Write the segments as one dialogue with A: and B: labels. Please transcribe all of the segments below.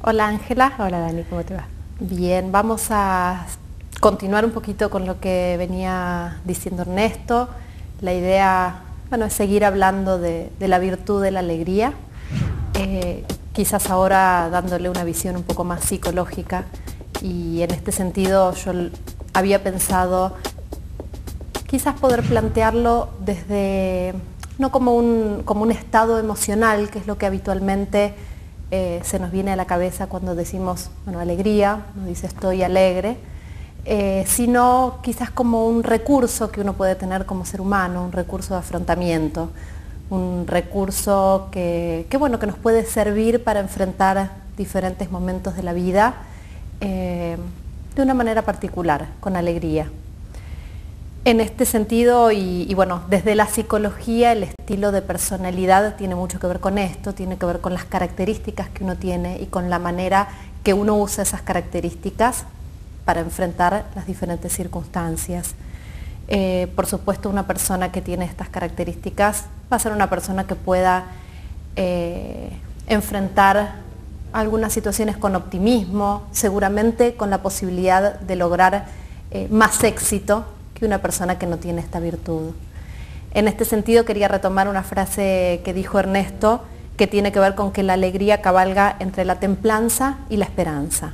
A: Hola Ángela.
B: Hola Dani, ¿cómo te va?
A: Bien, vamos a continuar un poquito con lo que venía diciendo Ernesto. La idea, bueno, es seguir hablando de la virtud de la alegría, quizás ahora dándole una visión un poco más psicológica, y en este sentido yo había pensado quizás poder plantearlo desde, no como un estado emocional, que es lo que habitualmente se nos viene a la cabeza cuando decimos, bueno, alegría, uno dice estoy alegre, sino quizás como un recurso que uno puede tener como ser humano, un recurso de afrontamiento, un recurso que nos puede servir para enfrentar diferentes momentos de la vida de una manera particular, con alegría. En este sentido, y bueno, desde la psicología el estilo de personalidad tiene mucho que ver con esto, tiene que ver con las características que uno tiene y con la manera que uno usa esas características para enfrentar las diferentes circunstancias. Por supuesto, una persona que tiene estas características va a ser una persona que pueda enfrentar algunas situaciones con optimismo, seguramente con la posibilidad de lograr más éxito que una persona que no tiene esta virtud. En este sentido quería retomar una frase que dijo Ernesto, que tiene que ver con que la alegría cabalga entre la templanza y la esperanza,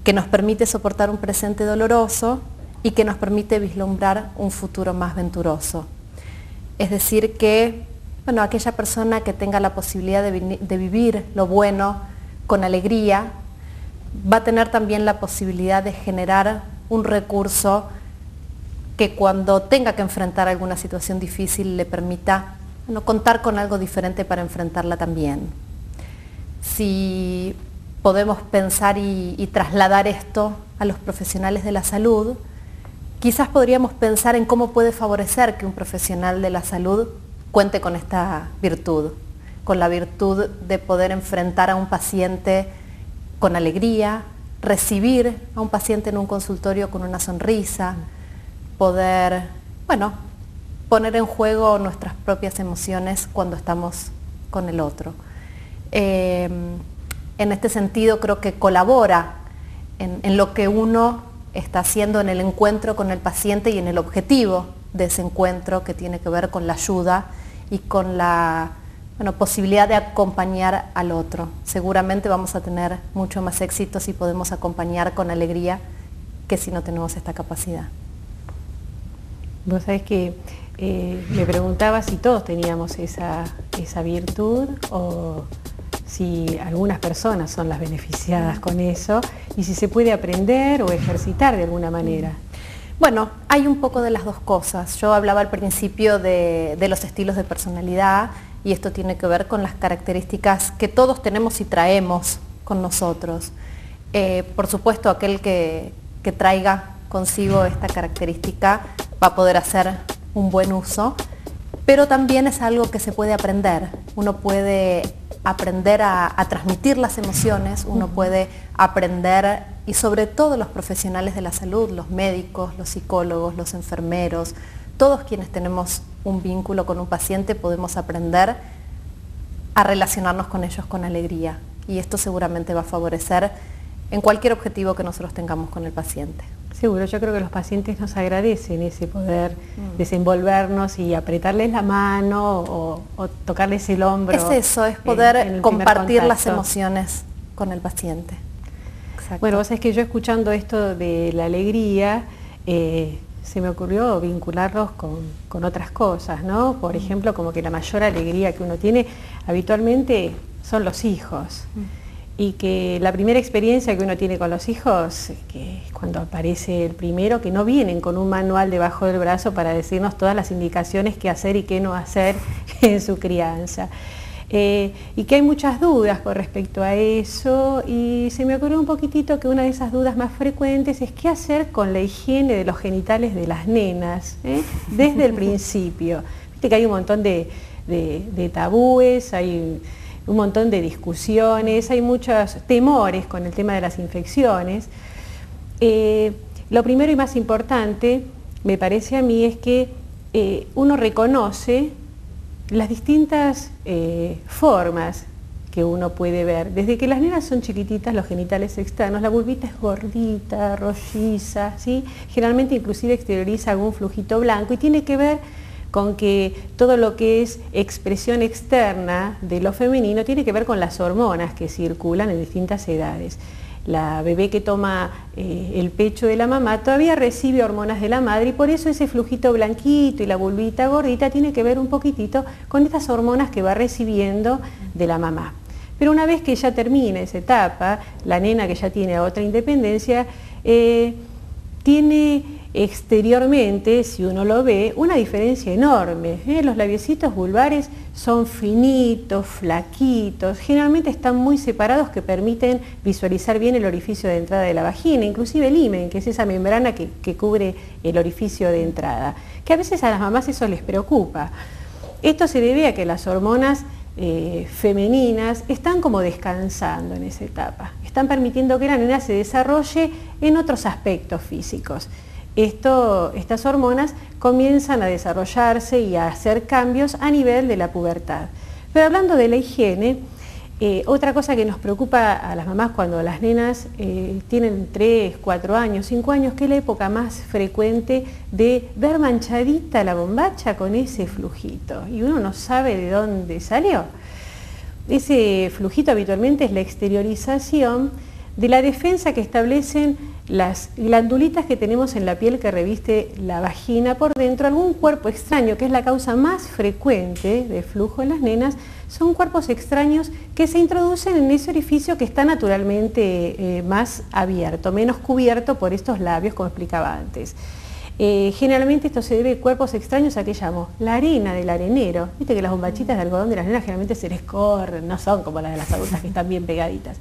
A: que nos permite soportar un presente doloroso y que nos permite vislumbrar un futuro más venturoso. Es decir que, bueno, aquella persona que tenga la posibilidad de vivir lo bueno con alegría, va a tener también la posibilidad de generar un recurso que cuando tenga que enfrentar alguna situación difícil le permita, bueno, contar con algo diferente para enfrentarla también. Si podemos pensar y trasladar esto a los profesionales de la salud, quizás podríamos pensar en cómo puede favorecer que un profesional de la salud cuente con esta virtud, con la virtud de poder enfrentar a un paciente con alegría, recibir a un paciente en un consultorio con una sonrisa, poder, bueno, poner en juego nuestras propias emociones cuando estamos con el otro. En este sentido creo que colabora en lo que uno está haciendo en el encuentro con el paciente y en el objetivo de ese encuentro, que tiene que ver con la ayuda y con la posibilidad de acompañar al otro. Seguramente vamos a tener mucho más éxito si podemos acompañar con alegría que si no tenemos esta capacidad.
B: Vos sabés que me preguntaba si todos teníamos esa virtud o si algunas personas son las beneficiadas con eso y si se puede aprender o ejercitar de alguna manera.
A: Bueno, hay un poco de las dos cosas. Yo hablaba al principio de los estilos de personalidad y esto tiene que ver con las características que todos tenemos y traemos con nosotros. Por supuesto, aquel que traiga consigo esta característica va a poder hacer un buen uso, pero también es algo que se puede aprender. Uno puede aprender a transmitir las emociones, uno puede aprender, y sobre todo los profesionales de la salud, los médicos, los psicólogos, los enfermeros, todos quienes tenemos un vínculo con un paciente podemos aprender a relacionarnos con ellos con alegría, y esto seguramente va a favorecer en cualquier objetivo que nosotros tengamos con el paciente.
B: Seguro, yo creo que los pacientes nos agradecen ese poder desenvolvernos y apretarles la mano o tocarles el hombro.
A: Es eso, es poder compartir las emociones con el paciente. Exacto.
B: Bueno, vos sabés que yo escuchando esto de la alegría, se me ocurrió vincularlos con otras cosas, ¿no? Por ejemplo, como que la mayor alegría que uno tiene habitualmente son los hijos. Y que la primera experiencia que uno tiene con los hijos, que es cuando aparece el primero, que no vienen con un manual debajo del brazo para decirnos todas las indicaciones que hacer y qué no hacer en su crianza. Y que hay muchas dudas con respecto a eso, y se me ocurrió un poquitito que una de esas dudas más frecuentes es qué hacer con la higiene de los genitales de las nenas, desde el principio. Viste que hay un montón de tabúes, hay un montón de discusiones, hay muchos temores con el tema de las infecciones. Lo primero y más importante, me parece a mí, es que uno reconoce las distintas formas que uno puede ver. Desde que las nenas son chiquititas, los genitales externos, la vulvita es gordita, rolliza, ¿sí? Generalmente inclusive exterioriza algún flujito blanco y tiene que ver con que todo lo que es expresión externa de lo femenino tiene que ver con las hormonas que circulan en distintas edades. La bebé que toma el pecho de la mamá todavía recibe hormonas de la madre y por eso ese flujito blanquito y la vulvita gordita tiene que ver un poquitito con estas hormonas que va recibiendo de la mamá. Pero una vez que ya termina esa etapa, la nena que ya tiene otra independencia, tiene exteriormente, si uno lo ve, una diferencia enorme. Los labiecitos vulvares son finitos, flaquitos, generalmente están muy separados que permiten visualizar bien el orificio de entrada de la vagina, inclusive el himen, que es esa membrana que cubre el orificio de entrada, que a veces a las mamás eso les preocupa. Esto se debe a que las hormonas femeninas están como descansando en esa etapa, están permitiendo que la nena se desarrolle en otros aspectos físicos. Estas hormonas comienzan a desarrollarse y a hacer cambios a nivel de la pubertad. Pero hablando de la higiene, otra cosa que nos preocupa a las mamás cuando las nenas tienen 3, 4 años, 5 años, que es la época más frecuente de ver manchadita la bombacha con ese flujito y uno no sabe de dónde salió. Ese flujito habitualmente es la exteriorización de la defensa que establecen las glandulitas que tenemos en la piel que reviste la vagina por dentro, algún cuerpo extraño, que es la causa más frecuente de flujo en las nenas, son cuerpos extraños que se introducen en ese orificio que está naturalmente más abierto, menos cubierto por estos labios, como explicaba antes. Generalmente esto se debe a cuerpos extraños a que llamo la arena del arenero. Viste que las bombachitas de algodón de las nenas generalmente se les corren, no son como las de las adultas que están bien pegaditas.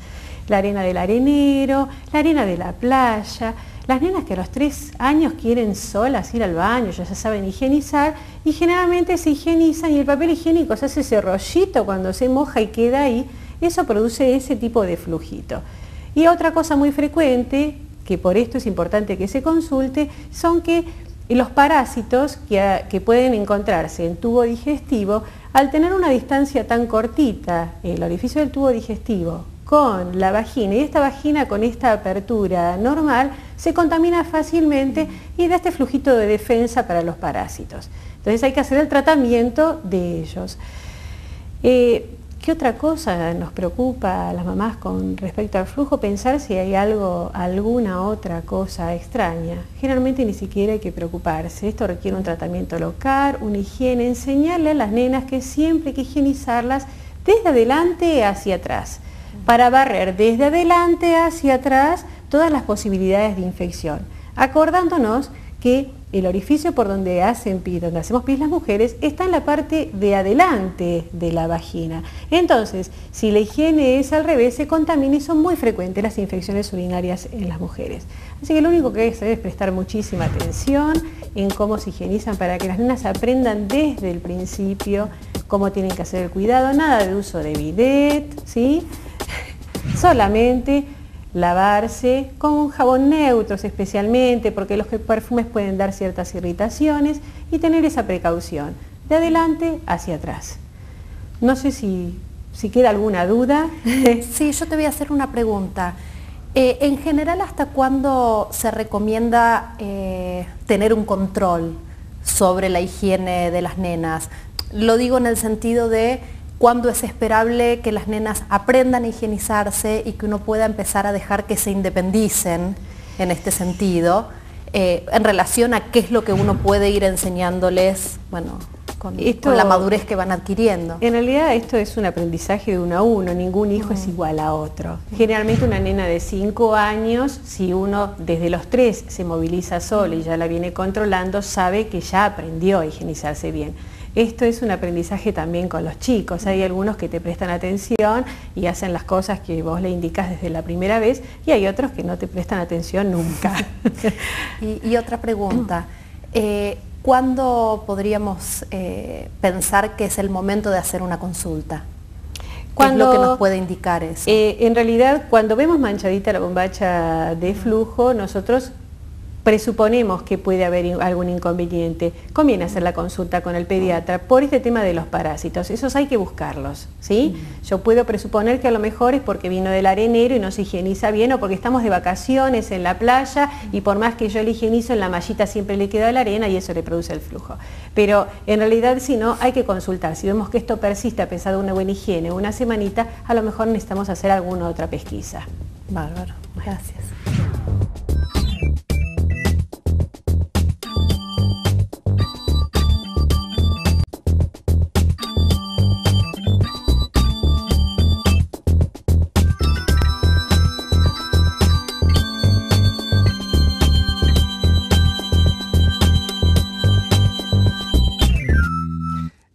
B: La arena del arenero, la arena de la playa, las nenas que a los 3 años quieren solas ir al baño, ya saben higienizar y generalmente se higienizan y el papel higiénico se hace ese rollito cuando se moja y queda ahí, eso produce ese tipo de flujito. Y otra cosa muy frecuente, que por esto es importante que se consulte, son que los parásitos que pueden encontrarse en tubo digestivo, al tener una distancia tan cortita, el orificio del tubo digestivo con la vagina y esta vagina con esta apertura normal se contamina fácilmente y da este flujito de defensa para los parásitos. Entonces hay que hacer el tratamiento de ellos. ¿Qué otra cosa nos preocupa a las mamás con respecto al flujo? Pensar si hay alguna otra cosa extraña. Generalmente ni siquiera hay que preocuparse. Esto requiere un tratamiento local, una higiene, enseñarle a las nenas que siempre hay que higienizarlas desde adelante hacia atrás, para barrer desde adelante hacia atrás todas las posibilidades de infección, acordándonos que el orificio por donde hacemos pis las mujeres está en la parte de adelante de la vagina. Entonces, si la higiene es al revés, se contamina y son muy frecuentes las infecciones urinarias en las mujeres. Así que lo único que hay que hacer es prestar muchísima atención en cómo se higienizan para que las nenas aprendan desde el principio cómo tienen que hacer el cuidado, nada de uso de bidet, ¿sí? Solamente lavarse con jabón neutros especialmente, porque los perfumes pueden dar ciertas irritaciones y tener esa precaución, de adelante hacia atrás. No sé si queda alguna duda.
A: Sí, yo te voy a hacer una pregunta. En general, ¿hasta cuándo se recomienda tener un control sobre la higiene de las nenas? Lo digo en el sentido de cuándo es esperable que las nenas aprendan a higienizarse y que uno pueda empezar a dejar que se independicen en este sentido, en relación a qué es lo que uno puede ir enseñándoles, bueno, con la madurez que van adquiriendo.
B: En realidad esto es un aprendizaje de uno a uno, ningún hijo es igual a otro. Generalmente una nena de 5 años, si uno desde los 3 se moviliza sola y ya la viene controlando, sabe que ya aprendió a higienizarse bien. Esto es un aprendizaje también con los chicos. Hay algunos que te prestan atención y hacen las cosas que vos le indicas desde la primera vez y hay otros que no te prestan atención nunca.
A: Y otra pregunta, ¿cuándo podríamos pensar que es el momento de hacer una consulta? ¿Qué es lo que nos puede indicar eso?
B: En realidad, cuando vemos manchadita la bombacha de flujo, nosotros presuponemos que puede haber algún inconveniente, conviene hacer la consulta con el pediatra por este tema de los parásitos. Esos hay que buscarlos, ¿sí? Yo puedo presuponer que a lo mejor es porque vino del arenero y no se higieniza bien, o porque estamos de vacaciones en la playa y por más que yo le higienizo, en la mallita siempre le queda la arena y eso le produce el flujo. Pero en realidad, si no, hay que consultar. Si vemos que esto persiste a pesar de una buena higiene, una semanita, a lo mejor necesitamos hacer alguna otra pesquisa.
A: Bárbaro, gracias.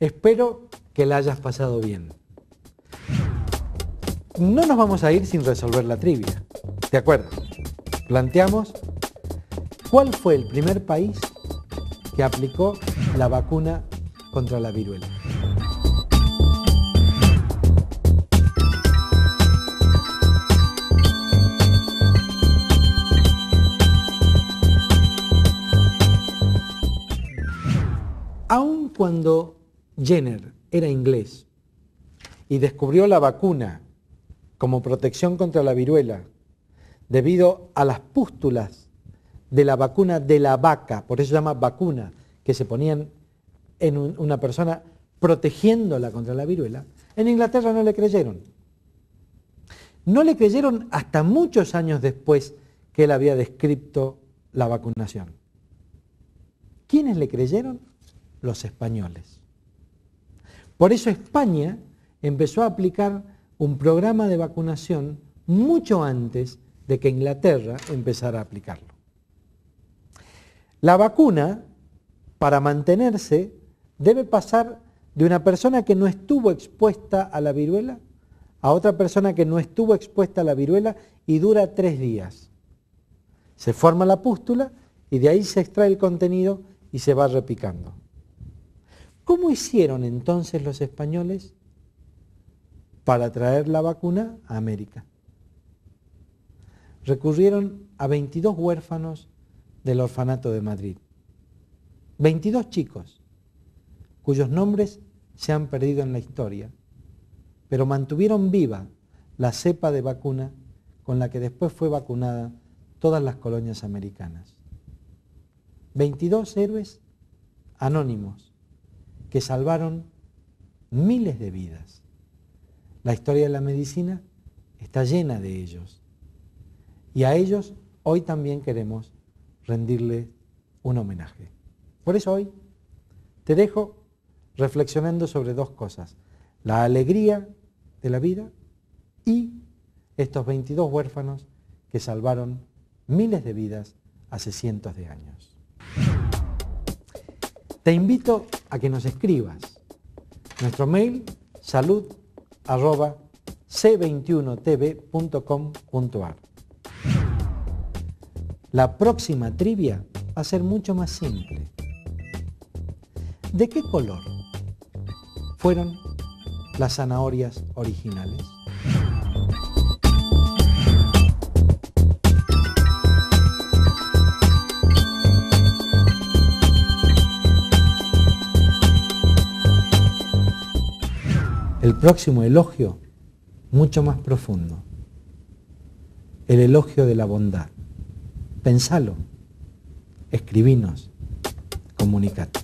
C: Espero que la hayas pasado bien. No nos vamos a ir sin resolver la trivia. ¿De acuerdo? Planteamos ¿cuál fue el primer país que aplicó la vacuna contra la viruela? Aun cuando Jenner era inglés y descubrió la vacuna como protección contra la viruela debido a las pústulas de la vacuna de la vaca, por eso se llama vacuna, que se ponían en una persona protegiéndola contra la viruela, en Inglaterra no le creyeron. No le creyeron hasta muchos años después que él había descrito la vacunación. ¿Quiénes le creyeron? Los españoles. Por eso España empezó a aplicar un programa de vacunación mucho antes de que Inglaterra empezara a aplicarlo. La vacuna, para mantenerse, debe pasar de una persona que no estuvo expuesta a la viruela a otra persona que no estuvo expuesta a la viruela y dura 3 días. Se forma la pústula y de ahí se extrae el contenido y se va repicando. ¿Cómo hicieron entonces los españoles para traer la vacuna a América? Recurrieron a 22 huérfanos del orfanato de Madrid. 22 chicos, cuyos nombres se han perdido en la historia, pero mantuvieron viva la cepa de vacuna con la que después fue vacunada todas las colonias americanas. 22 héroes anónimos que salvaron miles de vidas. La historia de la medicina está llena de ellos. Y a ellos hoy también queremos rendirle un homenaje. Por eso hoy te dejo reflexionando sobre 2 cosas. La alegría de la vida y estos 22 huérfanos que salvaron miles de vidas hace cientos de años. Te invito a que nos escribas. Nuestro mail salud@c21tv.com.ar. La próxima trivia va a ser mucho más simple. ¿De qué color fueron las zanahorias originales? El próximo elogio, mucho más profundo. El elogio de la bondad. Pensalo, escribinos, comunicate.